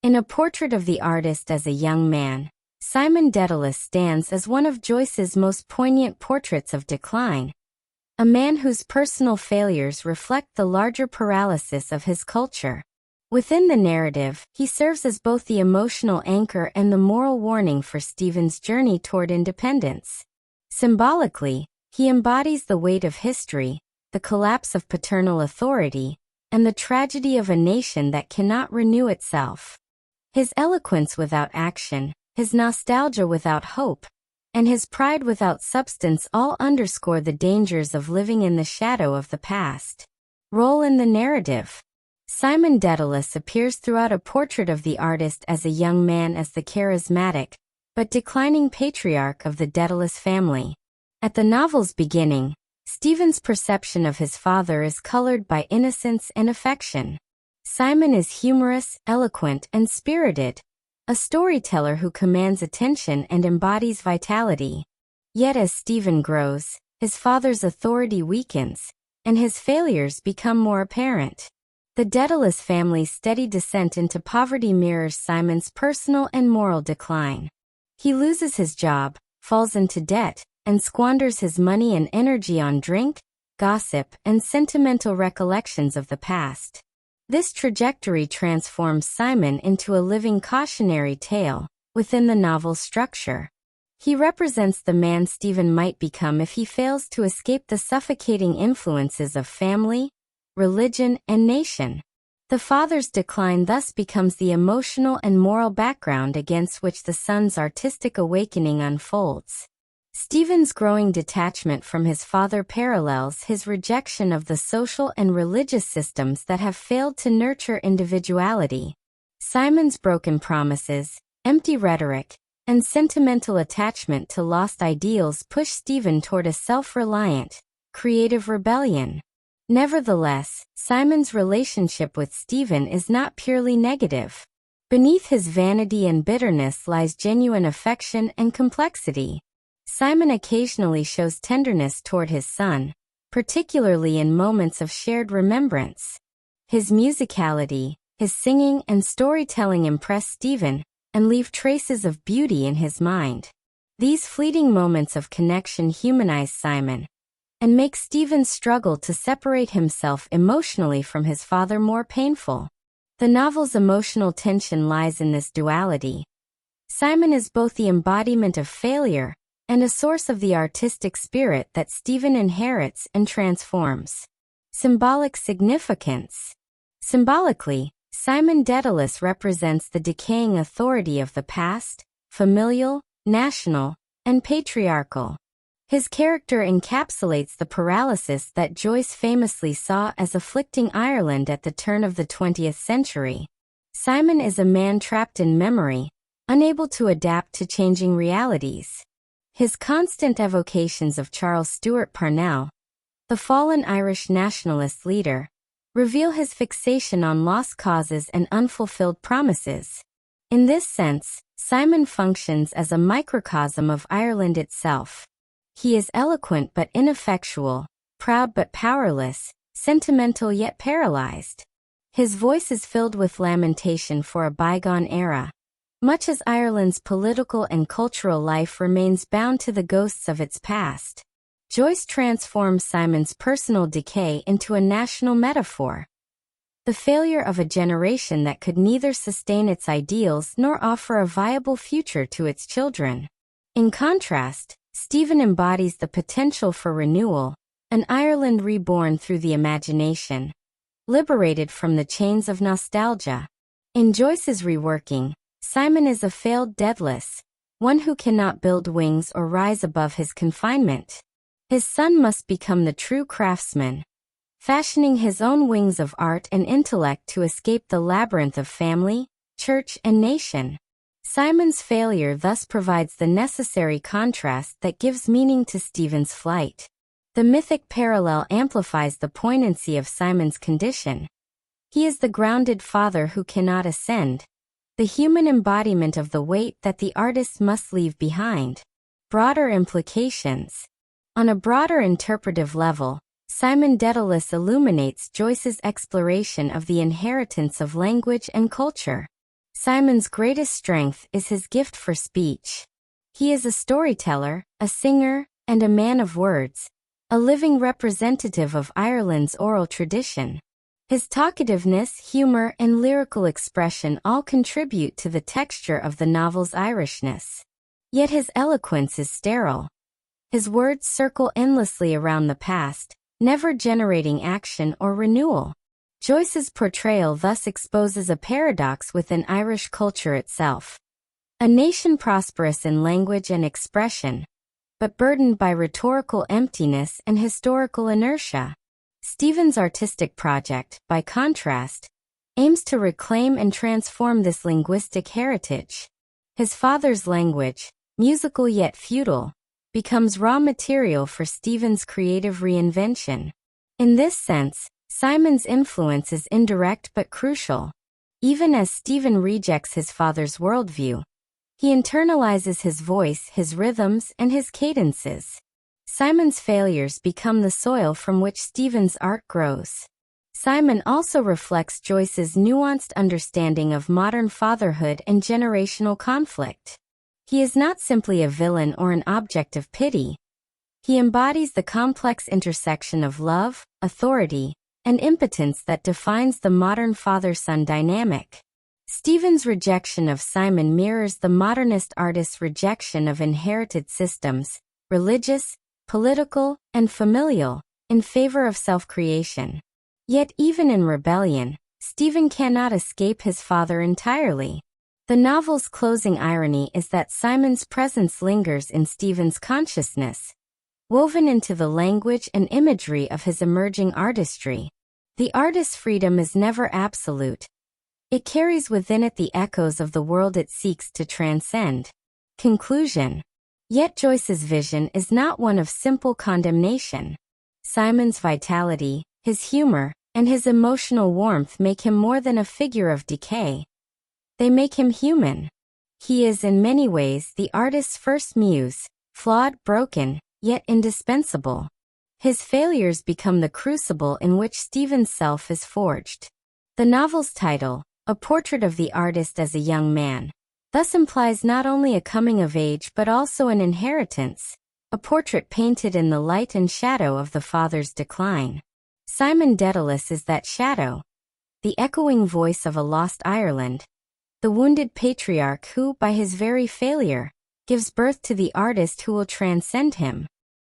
In a portrait of the artist as a young man, Simon Dedalus stands as one of Joyce's most poignant portraits of decline, a man whose personal failures reflect the larger paralysis of his culture. Within the narrative, he serves as both the emotional anchor and the moral warning for Stephen's journey toward independence. Symbolically, he embodies the weight of history, the collapse of paternal authority, and the tragedy of a nation that cannot renew itself. His eloquence without action, his nostalgia without hope, and his pride without substance all underscore the dangers of living in the shadow of the past. Role in the narrative. Simon Dedalus appears throughout a portrait of the artist as a young man as the charismatic, but declining patriarch of the Dedalus family. At the novel's beginning, Stephen's perception of his father is colored by innocence and affection. Simon is humorous, eloquent, and spirited, a storyteller who commands attention and embodies vitality. Yet as Stephen grows, his father's authority weakens, and his failures become more apparent. The Dedalus family's steady descent into poverty mirrors Simon's personal and moral decline. He loses his job, falls into debt, and squanders his money and energy on drink, gossip, and sentimental recollections of the past. This trajectory transforms Simon into a living cautionary tale within the novel's structure. He represents the man Stephen might become if he fails to escape the suffocating influences of family, religion, and nation. The father's decline thus becomes the emotional and moral background against which the son's artistic awakening unfolds. Stephen's growing detachment from his father parallels his rejection of the social and religious systems that have failed to nurture individuality. Simon's broken promises, empty rhetoric, and sentimental attachment to lost ideals push Stephen toward a self-reliant, creative rebellion. Nevertheless, Simon's relationship with Stephen is not purely negative. Beneath his vanity and bitterness lies genuine affection and complexity. Simon occasionally shows tenderness toward his son, particularly in moments of shared remembrance. His musicality, his singing and storytelling impress Stephen and leave traces of beauty in his mind. These fleeting moments of connection humanize Simon and make Stephen's struggle to separate himself emotionally from his father more painful. The novel's emotional tension lies in this duality. Simon is both the embodiment of failure and a source of the artistic spirit that Stephen inherits and transforms. Symbolic significance. Symbolically, Simon Dedalus represents the decaying authority of the past, familial, national, and patriarchal. His character encapsulates the paralysis that Joyce famously saw as afflicting Ireland at the turn of the 20th century. Simon is a man trapped in memory, unable to adapt to changing realities. His constant evocations of Charles Stewart Parnell, the fallen Irish nationalist leader, reveal his fixation on lost causes and unfulfilled promises. In this sense, Simon functions as a microcosm of Ireland itself. He is eloquent but ineffectual, proud but powerless, sentimental yet paralyzed. His voice is filled with lamentation for a bygone era, much as Ireland's political and cultural life remains bound to the ghosts of its past. Joyce transforms Simon's personal decay into a national metaphor, the failure of a generation that could neither sustain its ideals nor offer a viable future to its children. In contrast, Stephen embodies the potential for renewal, an Ireland reborn through the imagination, liberated from the chains of nostalgia. In Joyce's reworking, Simon is a failed Dedalus, one who cannot build wings or rise above his confinement. His son must become the true craftsman, fashioning his own wings of art and intellect to escape the labyrinth of family, church, and nation. Simon's failure thus provides the necessary contrast that gives meaning to Stephen's flight. The mythic parallel amplifies the poignancy of Simon's condition. He is the grounded father who cannot ascend, the human embodiment of the weight that the artist must leave behind. Broader implications. On a broader interpretive level, Simon Dedalus illuminates Joyce's exploration of the inheritance of language and culture. Simon's greatest strength is his gift for speech. He is a storyteller, a singer, and a man of words, a living representative of Ireland's oral tradition. His talkativeness, humor, and lyrical expression all contribute to the texture of the novel's Irishness. Yet his eloquence is sterile. His words circle endlessly around the past, never generating action or renewal. Joyce's portrayal thus exposes a paradox within Irish culture itself. A nation prosperous in language and expression, but burdened by rhetorical emptiness and historical inertia. Stephen's artistic project, by contrast, aims to reclaim and transform this linguistic heritage. His father's language, musical yet feudal, becomes raw material for Stephen's creative reinvention. In this sense, Simon's influence is indirect but crucial. Even as Stephen rejects his father's worldview, he internalizes his voice, his rhythms, and his cadences. Simon's failures become the soil from which Stephen's art grows. Simon also reflects Joyce's nuanced understanding of modern fatherhood and generational conflict. He is not simply a villain or an object of pity. He embodies the complex intersection of love, authority, and impotence that defines the modern father-son dynamic. Stephen's rejection of Simon mirrors the modernist artist's rejection of inherited systems, religious, political, and familial, in favor of self-creation. Yet even in rebellion, Stephen cannot escape his father entirely. The novel's closing irony is that Simon's presence lingers in Stephen's consciousness, woven into the language and imagery of his emerging artistry. The artist's freedom is never absolute. It carries within it the echoes of the world it seeks to transcend. Conclusion. Yet Joyce's vision is not one of simple condemnation. Simon's vitality, his humor, and his emotional warmth make him more than a figure of decay. They make him human. He is in many ways the artist's first muse, flawed, broken, yet indispensable. His failures become the crucible in which Stephen's self is forged. The novel's title, A Portrait of the Artist as a Young Man, thus implies not only a coming of age but also an inheritance, a portrait painted in the light and shadow of the father's decline. Simon Dedalus is that shadow, the echoing voice of a lost Ireland, the wounded patriarch who, by his very failure, gives birth to the artist who will transcend him.